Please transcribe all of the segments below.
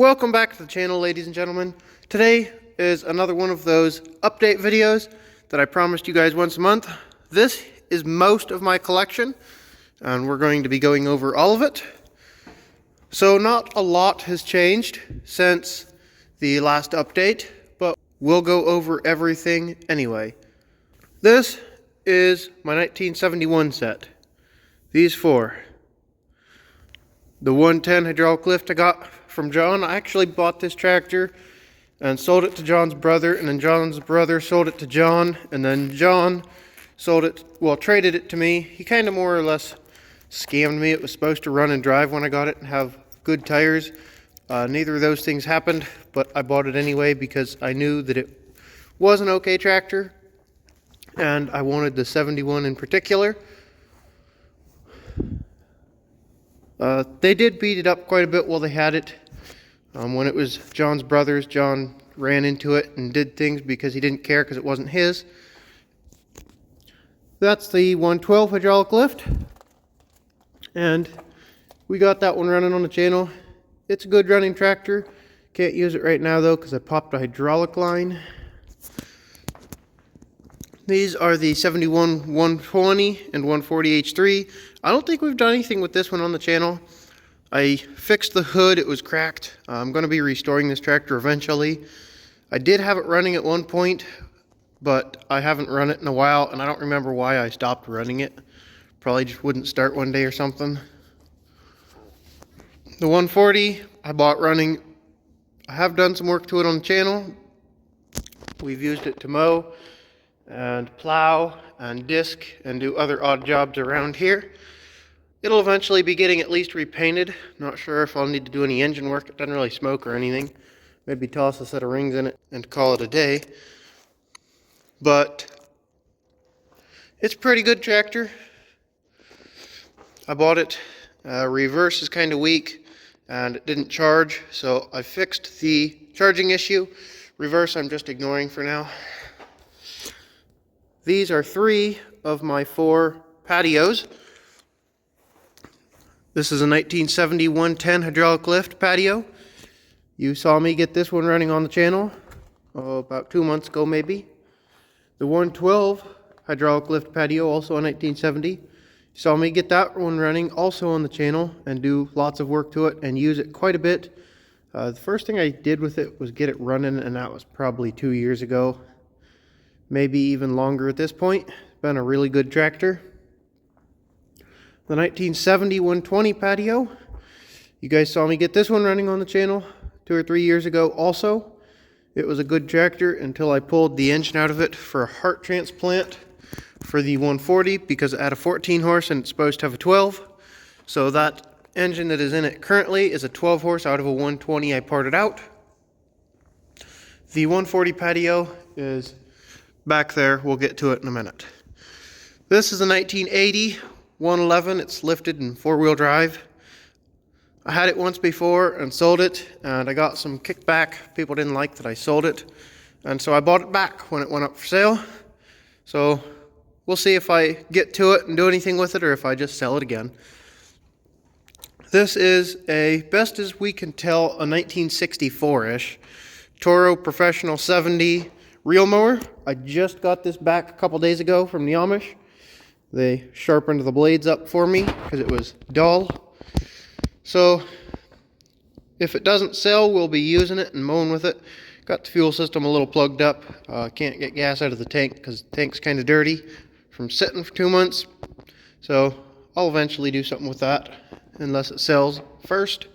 Welcome back to the channel, ladies and gentlemen. Today is another one of those update videos that I promised you guys once a month. This is most of my collection, and we're going to be going over all of it. So not a lot has changed since the last update, but we'll go over everything anyway. This is my 1971 set. These four. The 110 hydraulic lift I got from John. I actually bought this tractor and sold it to John's brother, and then John's brother sold it to John, and then John sold it, well, traded it to me. He kind of more or less scammed me. It was supposed to run and drive when I got it and have good tires. Neither of those things happened, but I bought it anyway because I knew that it was an okay tractor, and I wanted the 71 in particular. They did beat it up quite a bit while they had it. When it was John's brother's, John ran into it and did things because he didn't care because it wasn't his. That's the 112 hydraulic lift. And we got that one running on the channel. It's a good running tractor. Can't use it right now though because I popped a hydraulic line. These are the 71 120 and 140 H3. I don't think we've done anything with this one on the channel. I fixed the hood, it was cracked. I'm going to be restoring this tractor eventually. I did have it running at one point, but I haven't run it in a while, and I don't remember why I stopped running it. Probably just wouldn't start one day or something. The 140 I bought running. I have done some work to it on the channel. We've used it to mow and plow and disc and do other odd jobs around here. It'll eventually be getting at least repainted. Not sure if I'll need to do any engine work. It doesn't really smoke or anything. Maybe toss a set of rings in it and call it a day. But it's a pretty good tractor. I bought it. Reverse is kind of weak and it didn't charge, so I fixed the charging issue. Reverse I'm just ignoring for now. These are 3 of my 4 patios. This is a 1970 110 hydraulic lift patio. You saw me get this one running on the channel about 2 months ago maybe. The 112 hydraulic lift patio, also a 1970. You saw me get that one running also on the channel and do lots of work to it and use it quite a bit. The first thing I did with it was get it running, and that was probably 2 years ago. Maybe even longer at this point. Been a really good tractor. The 1970 120 patio. You guys saw me get this one running on the channel 2 or 3 years ago also. It was a good tractor until I pulled the engine out of it for a heart transplant for the 140 because it had a 14 horse and it's supposed to have a 12. So that engine that is in it currently is a 12 horse out of a 120 I parted out. The 140 patio is back there. We'll get to it in a minute. This is a 1980 111. It's lifted in 4-wheel drive. I had it once before and sold it, and I got some kickback. People didn't like that I sold it, and so I bought it back when it went up for sale. So we'll see if I get to it and do anything with it or if I just sell it again. This is a, best as we can tell, a 1964-ish Toro Professional 70 reel mower. I just got this back a couple days ago from the Amish. They sharpened the blades up for me because it was dull. So if it doesn't sell, we'll be using it and mowing with it. Got the fuel system a little plugged up. Can't get gas out of the tank because the tank's kind of dirty from sitting for 2 months. So I'll eventually do something with that unless it sells first.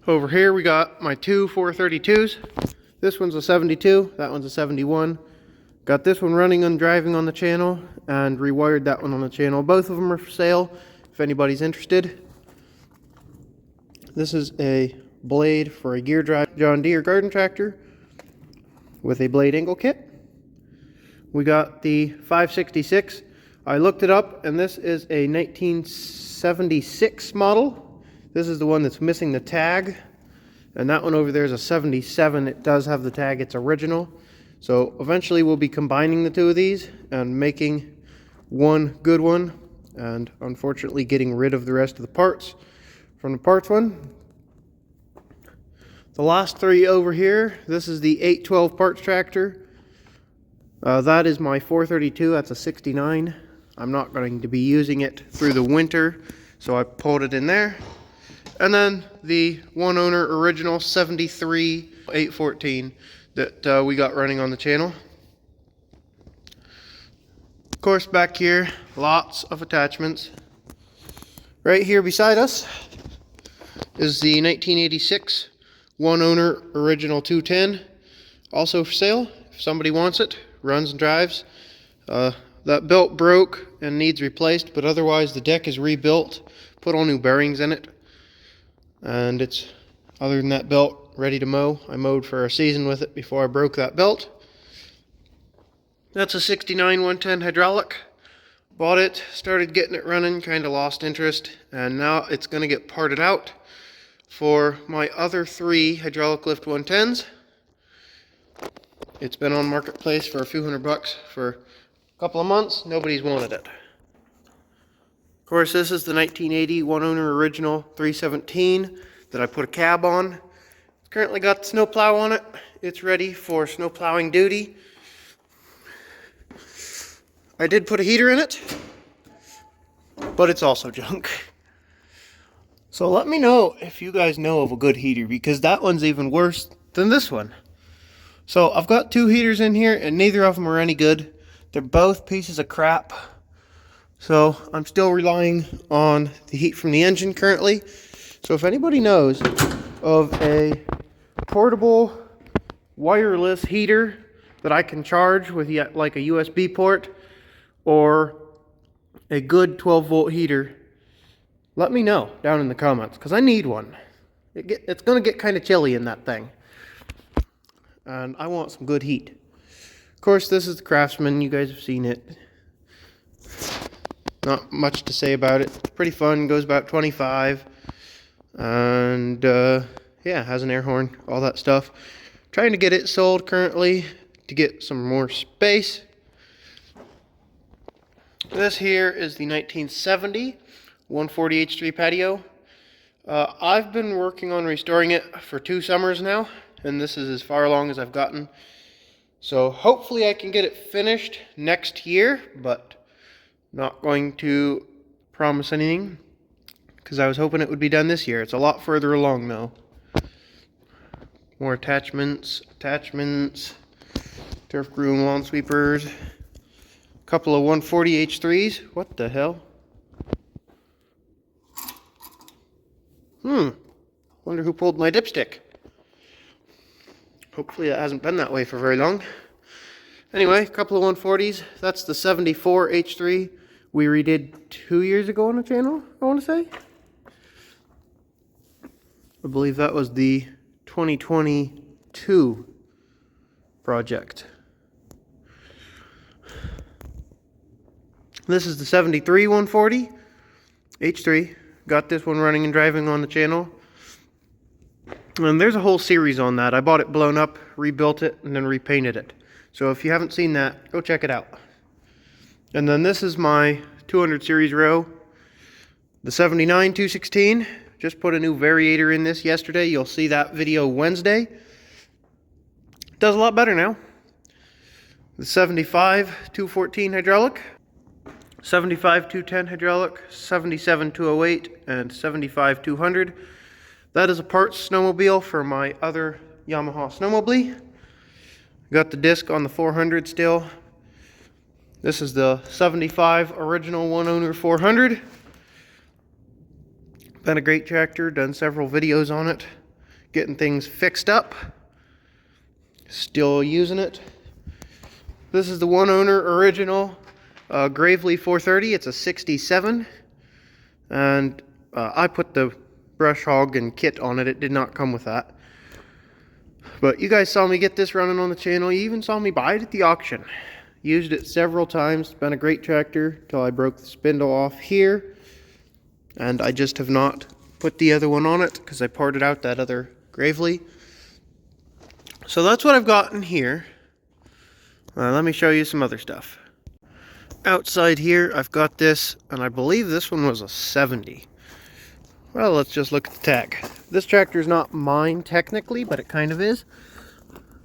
Over here we got my 2 432s. This one's a 72, that one's a 71. Got this one running and driving on the channel and rewired that one on the channel. Both of them are for sale if anybody's interested. This is a blade for a gear drive John Deere garden tractor with a blade angle kit. We got the 566. I looked it up and this is a 1976 model. This is the one that's missing the tag. And that one over there is a 77. It does have the tag, it's original. So eventually we'll be combining the 2 of these and making one good one, and unfortunately getting rid of the rest of the parts from the parts one. The last three over here, this is the 812 parts tractor. That is my 432, that's a 69. I'm not going to be using it through the winter, so I pulled it in there. And then the one owner original 73 814 that we got running on the channel. Of course, back here, lots of attachments. Right here beside us is the 1986 one owner original 210, also for sale if somebody wants it. Runs and drives. That belt broke and needs replaced, but otherwise the deck is rebuilt, put all new bearings in it, and it's, other than that belt, ready to mow. I mowed for a season with it before I broke that belt. That's a 69 110 hydraulic. Bought it, started getting it running, kind of lost interest, and now it's going to get parted out for my other three hydraulic lift 110s. It's been on Marketplace for a few $100 for a couple of months. Nobody's wanted it. Of course, this is the 1980 one owner original 317 that I put a cab on. It's currently got the snow plow on it. It's ready for snow plowing duty. I did put a heater in it, but it's also junk. So let me know if you guys know of a good heater, because that one's even worse than this one. So I've got two heaters in here and neither of them are any good. They're both pieces of crap. So I'm still relying on the heat from the engine currently. So if anybody knows of a portable wireless heater that I can charge with like a USB port or a good 12-volt heater, let me know down in the comments, because I need one. It's going to get kind of chilly in that thing. And I want some good heat. Of course, this is the Craftsman. You guys have seen it. Not much to say about it. It's pretty fun. Goes about 25. And, yeah, has an air horn. All that stuff. Trying to get it sold currently to get some more space. This here is the 1970 140H3 Patio. I've been working on restoring it for 2 summers now, and this is as far along as I've gotten. So hopefully I can get it finished next year, but not going to promise anything, because I was hoping it would be done this year. It's a lot further along though. More attachments, turf groom lawn sweepers, a couple of 140H3s. What the hell? Wonder who pulled my dipstick. Hopefully it hasn't been that way for very long. Anyway, a couple of 140s. That's the 74 H3 we redid 2 years ago on the channel, I want to say. I believe that was the 2022 project. This is the 73 140 H3. Got this one running and driving on the channel. And there's a whole series on that. I bought it blown up, rebuilt it, and then repainted it. So if you haven't seen that, go check it out. And then this is my 200 series row. The 79 216. Just put a new variator in this yesterday. You'll see that video Wednesday. Does a lot better now. The 75 214 hydraulic. 75 210 hydraulic, 77 208, and 75 200. That is a parts snowmobile for my other Yamaha snowmobile. Got the disc on the 400 still. This is the 75 original one owner 400. Been a great tractor, done several videos on it, getting things fixed up. Still using it. This is the one owner original Gravely 430. It's a 67, and I put the brush hog and kit on it. It did not come with that, but you guys saw me get this running on the channel. You even saw me buy it at the auction. Used it several times. It's been a great tractor till I broke the spindle off here, and I just have not put the other one on it because I parted out that other Gravely. So that's what I've got in here. Let me show you some other stuff. Outside here, I've got this, and I believe this one was a 70. Well, let's just look at the tag. This tractor is not mine technically, but it kind of is.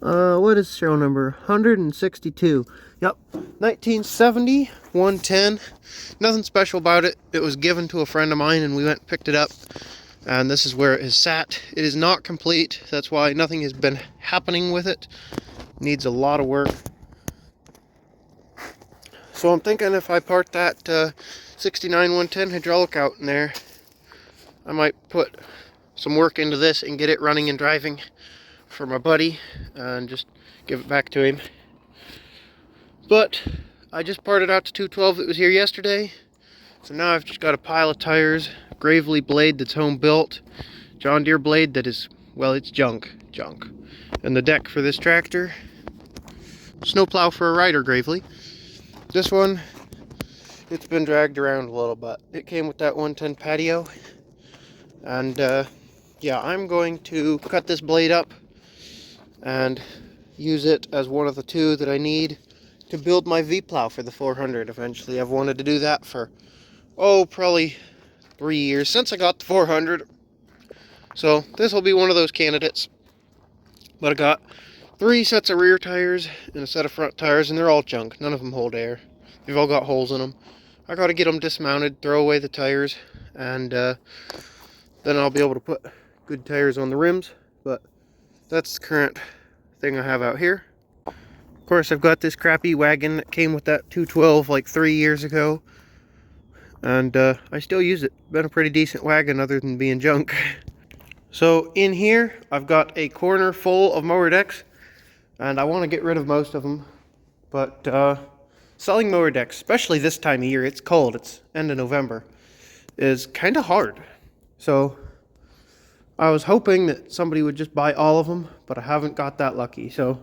What is show number? 162. Yep, 1970, 110. Nothing special about it. It was given to a friend of mine and we went and picked it up. And this is where it is sat. It is not complete. That's why nothing has been happening with it. Needs a lot of work. So I'm thinking if I part that 69 110 hydraulic out in there, I might put some work into this and get it running and driving for my buddy and just give it back to him. But I just parted out the 212 that was here yesterday. So now I've just got a pile of tires, Gravely blade that's home built, John Deere blade that is, well, it's junk. And the deck for this tractor, snowplow for a rider Gravely. This one, it's been dragged around a little bit. It came with that 110 Patio. And yeah, I'm going to cut this blade up and use it as one of the two that I need to build my V-plow for the 400 eventually. I've wanted to do that for, probably 3 years since I got the 400. So this will be one of those candidates. But I got 3 sets of rear tires and a set of front tires, and they're all junk. None of them hold air. They've all got holes in them. I got to get them dismounted, throw away the tires, and then I'll be able to put good tires on the rims. But that's the current thing I have out here. Of course, I've got this crappy wagon that came with that 212 like 3 years ago. And I still use it. Been a pretty decent wagon other than being junk. So in here, I've got a corner full of mower decks. And I want to get rid of most of them. But selling mower decks, especially this time of year, it's cold, it's end of November, is kind of hard. So I was hoping that somebody would just buy all of them, but I haven't got that lucky. So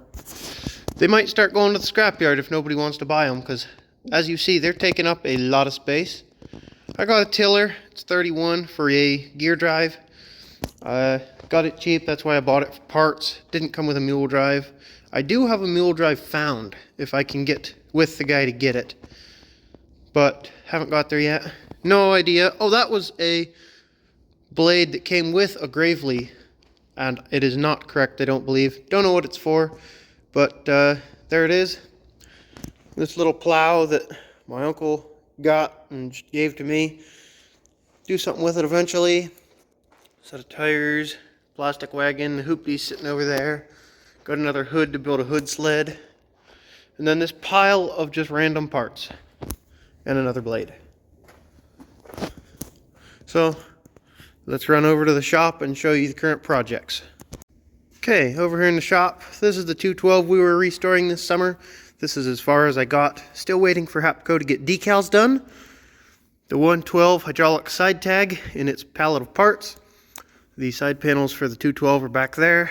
they might start going to the scrapyard if nobody wants to buy them, because as you see, they're taking up a lot of space. I got a tiller, it's 31 for a gear drive. Got it cheap, that's why I bought it for parts. Didn't come with a mule drive. I do have a mule drive found, if I can get with the guy to get it. But haven't got there yet. No idea. Oh, that was a blade that came with a Gravely, and it is not correct, I don't believe. Don't know what it's for, but there it is. This little plow that my uncle got and gave to me. Do something with it eventually. Set of tires, plastic wagon, the hoopty's sitting over there. Got another hood to build a hood sled. And then this pile of just random parts. And another blade. So let's run over to the shop and show you the current projects. Okay, over here in the shop, this is the 212 we were restoring this summer. This is as far as I got. Still waiting for Hapco to get decals done. The 112 hydraulic side tag in its pallet of parts. The side panels for the 212 are back there.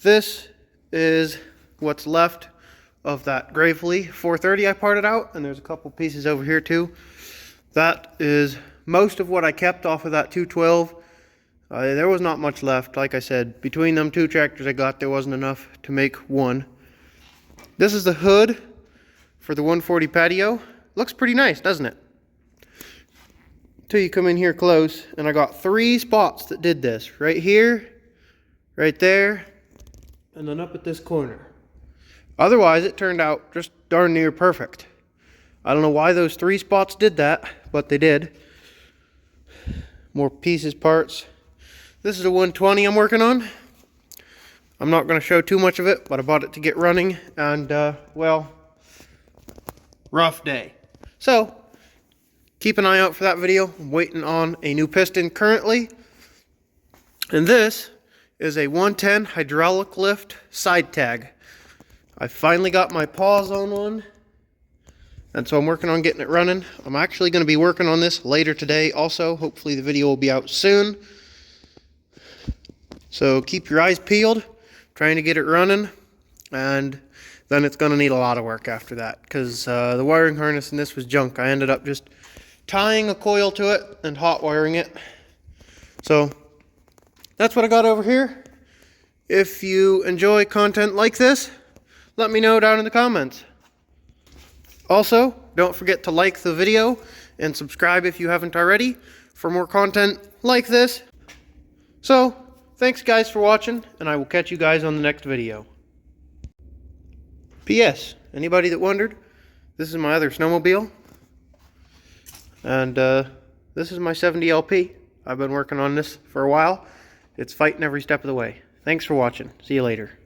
This is what's left of that Gravely 430 I parted out, and there's a couple pieces over here too. That is most of what I kept off of that 212. There was not much left. Like I said, between them 2 tractors I got, there wasn't enough to make one. This is the hood for the 140 Patio. Looks pretty nice, doesn't it? Till you come in here close, and I got 3 spots that did this. Right here, right there, and then up at this corner. Otherwise, it turned out just darn near perfect. I don't know why those 3 spots did that, but they did. More pieces, parts. This is a 120 I'm working on. I'm not going to show too much of it, but I bought it to get running, and, well, rough day. So, keep an eye out for that video. I'm waiting on a new piston currently. And this is a 110 hydraulic lift side tag. I finally got my paws on one, and so I'm working on getting it running. I'm actually going to be working on this later today also. Hopefully the video will be out soon. So keep your eyes peeled, trying to get it running, and then it's going to need a lot of work after that, because the wiring harness in this was junk. I ended up just tying a coil to it and hot wiring it. So that's what I got over here. If you enjoy content like this, let me know down in the comments. Also, don't forget to like the video and subscribe if you haven't already for more content like this. So, thanks guys for watching, and I will catch you guys on the next video. P.S. Anybody that wondered, this is my other snowmobile. And this is my 70 LP. I've been working on this for a while. It's fighting every step of the way. Thanks for watching. See you later.